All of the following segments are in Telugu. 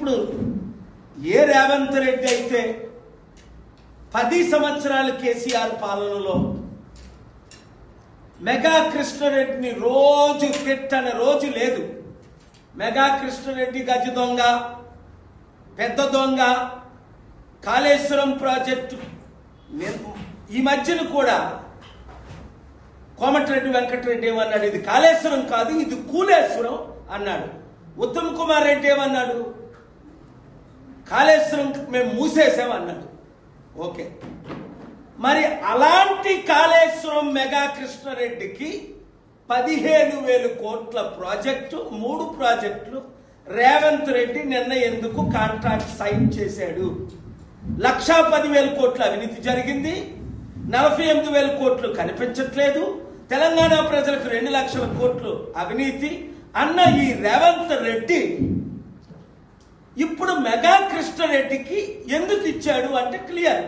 ఇప్పుడు ఏ రేవంత్ రెడ్డి అయితే 10 సంవత్సరాలు కేసీఆర్ పాలనలో మెగా కృష్ణారెడ్డిని రోజు తిట్టని రోజు లేదు. మెగా కృష్ణారెడ్డి గజ దొంగ, పెద్ద దొంగ, కాళేశ్వరం ప్రాజెక్టు, ఈ మధ్యన కూడా కోమటిరెడ్డి వెంకటరెడ్డి ఏమన్నాడు, ఇది కాళేశ్వరం కాదు ఇది కూలేశ్వరం అన్నాడు. ఉత్తమ్ కుమార్ రెడ్డి ఏమన్నాడు, కాళేశ్వరం మేము మూసేసామన్నాడు. ఓకే, మరి అలాంటి కాళేశ్వరం మెగా కృష్ణారెడ్డికి 15,000 కోట్ల ప్రాజెక్టు, 3 ప్రాజెక్టులు రేవంత్ రెడ్డి నిన్న ఎందుకు కాంట్రాక్ట్ సైన్ చేశాడు? 1,10,000 కోట్ల అవినీతి జరిగింది, 48,000 కోట్లు కనిపించట్లేదు, తెలంగాణ ప్రజలకు 2 లక్షల కోట్లు అవినీతి అన్న ఈ రేవంత్ రెడ్డి ఇప్పుడు మెగా కృష్ణారెడ్డికి ఎందుకు ఇచ్చాడు అంటే క్లియర్.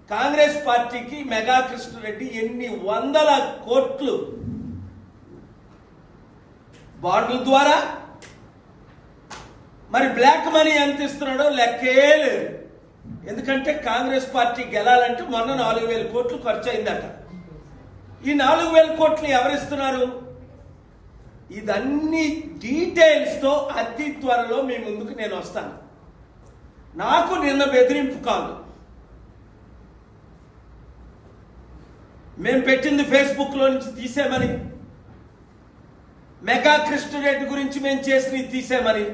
కాంగ్రెస్ పార్టీకి మెగా కృష్ణారెడ్డి ఎన్ని వందల కోట్లు బాండ్ల ద్వారా, మరి బ్లాక్ మనీ ఎంత ఇస్తున్నాడో లెక్కే లేదు. ఎందుకంటే కాంగ్రెస్ పార్టీ గెలాలంటే మొన్న 4,000 కోట్లు ఖర్చు అయిందట. ఈ 4,000 కోట్లు ఎవరిస్తున్నారు? ఇదన్నీ డీటెయిల్స్తో అతి త్వరలో మీ ముందుకు నేను వస్తాను. నాకు నిన్న బెదిరింపు కాదు, మేము పెట్టింది ఫేస్బుక్లో నుంచి తీసేమని, మెగా కృష్ణారెడ్డి గురించి మేము చేసినవి తీసేమని.